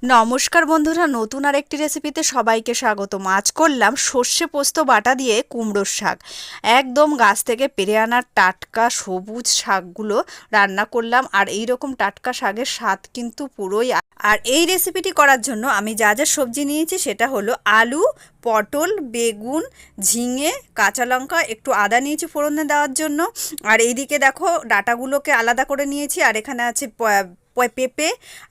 নমস্কার বন্ধুরা, নতুন আরেকটি রেসিপিতে সবাইকে স্বাগতম। আজ করলাম সর্ষে পোস্ত বাটা দিয়ে কুমড়োর শাক। একদম গাছ থেকে পেড়ে আনার টাটকা সবুজ শাকগুলো রান্না করলাম। আর এই রকম টাটকা শাকের স্বাদ কিন্তু পুরোই। আর এই রেসিপিটি করার জন্য আমি যা যা সবজি নিয়েছি সেটা হলো আলু, পটল, বেগুন, ঝিঙে, কাঁচা লঙ্কা, একটু আদা নিয়েছি ফোড়নে দেওয়ার জন্য। আর এইদিকে দেখো ডাঁটাগুলোকে আলাদা করে নিয়েছি। আর এখানে আছে পেঁপে,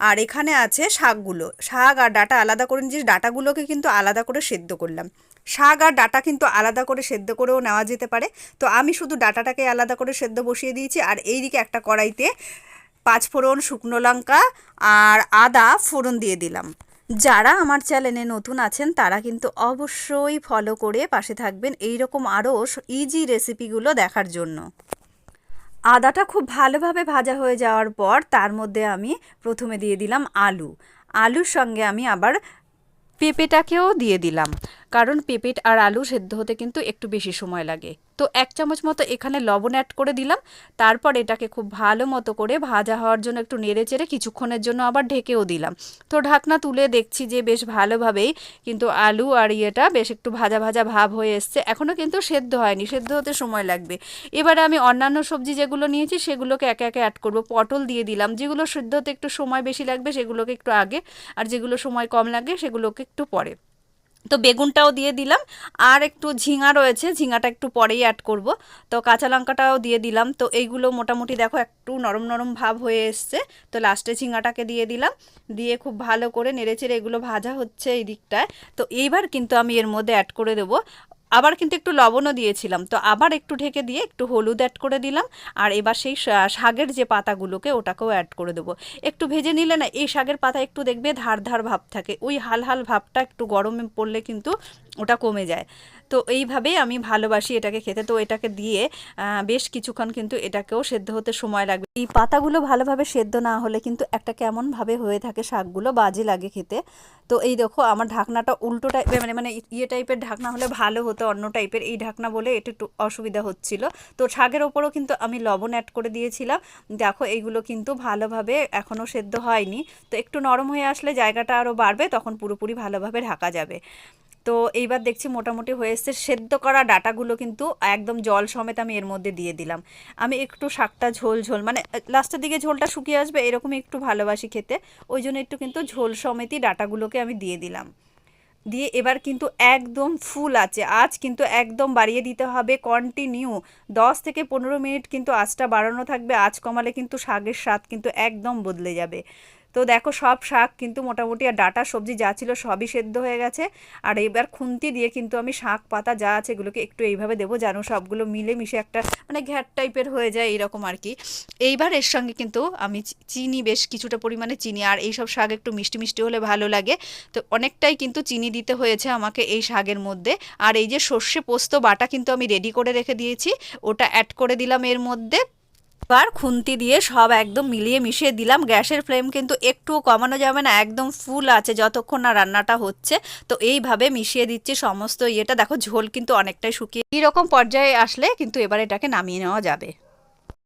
আর এখানে আছে শাকগুলো। শাক আর ডাঁটা আলাদা করে নিয়েছি, ডাঁটাগুলোকে কিন্তু আলাদা করে সেদ্ধ করলাম। শাক আর ডাঁটা কিন্তু আলাদা করে সেদ্ধ করেও নেওয়া যেতে পারে, তো আমি শুধু ডাঁটাটাকে আলাদা করে সেদ্ধ বসিয়ে দিয়েছি। আর এইদিকে একটা কড়াইতে পাঁচফোড়ন, শুকনো লঙ্কা আর আদা ফোড়ন দিয়ে দিলাম। যারা আমার চ্যানেলে নতুন আছেন তারা কিন্তু অবশ্যই ফলো করে পাশে থাকবেন এই রকম আরও ইজি রেসিপিগুলো দেখার জন্য। আদাটা খুব ভালোভাবে ভাজা হয়ে যাওয়ার পর তার মধ্যে আমি প্রথমে দিয়ে দিলাম আলুর সঙ্গে আমি আবার পেঁপেটাকেও দিয়ে দিলাম, কারণ পেঁপে আর আলু সেদ্ধ হতে কিন্তু একটু বেশি সময় লাগে। তো 1 চামচ মতো এখানে লবণ অ্যাড করে দিলাম। তারপর এটাকে খুব ভালো মতো করে ভাজা হওয়ার জন্য একটু নেড়ে চেড়ে কিছুক্ষণের জন্য আবার ঢেকেও দিলাম। তো ঢাকনা তুলে দেখছি যে বেশ ভালোভাবেই কিন্তু আলু আর ইয়েটা বেশ একটু ভাজা ভাজা ভাব হয়ে এসছে। এখনও কিন্তু সেদ্ধ হয়নি, সেদ্ধ হতে সময় লাগবে। এবারে আমি অন্যান্য সবজি যেগুলো নিয়েছি সেগুলোকে একে একে অ্যাড করব। পটল দিয়ে দিলাম, যেগুলো সেদ্ধ হতে একটু সময় বেশি লাগবে সেগুলোকে একটু আগে, আর যেগুলো সময় কম লাগে সেগুলোকে একটু পরে। তো বেগুনটাও দিয়ে দিলাম। আর একটু ঝিঙা রয়েছে, ঝিঙাটা একটু পরেই অ্যাড করব। তো কাঁচা লঙ্কাটাও দিয়ে দিলাম। তো এইগুলো মোটামুটি দেখো একটু নরম নরম ভাব হয়ে এসছে। তো লাস্টে ঝিঙাটাকে দিয়ে দিলাম, দিয়ে খুব ভালো করে নেড়েচেড়ে এগুলো ভাজা হচ্ছে এই দিকটায়। তো এইবার কিন্তু আমি এর মধ্যে অ্যাড করে দেবো, আবার কিন্তু একটু লবণও দিয়েছিলাম, তো আবার একটু ঢেকে দিয়ে একটু হলুদ অ্যাড করে দিলাম। আর এবার সেই শাকের যে পাতাগুলোকে ওটাকেও অ্যাড করে দেবো। একটু ভেজে নিলে না এই শাকের পাতা একটু দেখবে ধার ধার ভাব থাকে, ওই হাল হাল ভাবটা একটু গরমে পড়লে কিন্তু ওটা কমে যায়। তো এইভাবেই আমি ভালোবাসি এটাকে খেতে। তো এটাকে দিয়ে বেশ কিছুক্ষণ কিন্তু এটাকেও সেদ্ধ হতে সময় লাগবে। এই পাতাগুলো ভালোভাবে সেদ্ধ না হলে কিন্তু একটা কেমনভাবে হয়ে থাকে, শাকগুলো বাজে লাগে খেতে। তো এই দেখো আমার ঢাকনাটা উল্টো টাইপের মানে ইয়ে টাইপের ঢাকনা হলে ভালো হতো, অন্য টাইপের এই ঢাকনা বলে এটা একটু অসুবিধা হচ্ছিল। তো শাকের ওপরও কিন্তু আমি লবণ অ্যাড করে দিয়েছিলাম। দেখো এইগুলো কিন্তু ভালোভাবে এখনও সেদ্ধ হয়নি, তো একটু নরম হয়ে আসলে জায়গাটা আরও বাড়বে, তখন পুরোপুরি ভালোভাবে ঢাকা যাবে। তো এইবার দেখছি মোটামুটি হয়ে এসছে। সেদ্ধ করা ডাঁটাগুলো কিন্তু একদম জল সমেত আমি এর মধ্যে দিয়ে দিলাম। আমি একটু শাকটা ঝোল ঝোল মানে লাস্টের দিকে ঝোলটা শুকিয়ে আসবে এরকমই একটু ভালোবাসি খেতে, ওই জন্য একটু কিন্তু ঝোল সমেতই ডাঁটাগুলোকে আমি দিয়ে দিলাম। দিয়ে এবার কিন্তু একদম ফুল আছে, আঁচ কিন্তু একদম বাড়িয়ে দিতে হবে, কন্টিনিউ 10 থেকে 15 মিনিট কিন্তু আঁচটা বাড়ানো থাকবে। আঁচ কমালে কিন্তু শাকের স্বাদ কিন্তু একদম বদলে যাবে। তো দেখো সব শাক কিন্তু মোটামুটি আর ডাঁটা সবজি যা ছিল সবই সেদ্ধ হয়ে গেছে। আর এবার খুন্তি দিয়ে কিন্তু আমি শাক পাতা যা আছে এগুলোকে একটু এইভাবে দেবো যেন সবগুলো মিলে মিশে একটা মানে ঘ্যাট টাইপের হয়ে যায় এরকম আর কি। এইবার এর সঙ্গে কিন্তু আমি চিনি, বেশ কিছুটা পরিমাণে চিনি, আর এইসব শাক একটু মিষ্টি মিষ্টি হলে ভালো লাগে, তো অনেকটাই কিন্তু চিনি দিতে হয়েছে আমাকে এই শাকের মধ্যে। আর এই যে সর্ষে পোস্ত বাটা কিন্তু আমি রেডি করে রেখে দিয়েছি, ওটা অ্যাড করে দিলাম এর মধ্যে। এবার খুন্তি দিয়ে সব একদম মিলিয়ে মিশিয়ে দিলাম। গ্যাসের ফ্লেম কিন্তু একটুও কমানো যাবে না, একদম ফুল আছে যতক্ষণ না রান্নাটা হচ্ছে। তো এইভাবে মিশিয়ে দিচ্ছি সমস্ত ইয়েটা। দেখো ঝোল কিন্তু অনেকটাই শুকিয়ে, এইরকম পর্যায়ে আসলে কিন্তু এবার এটাকে নামিয়ে নেওয়া যাবে।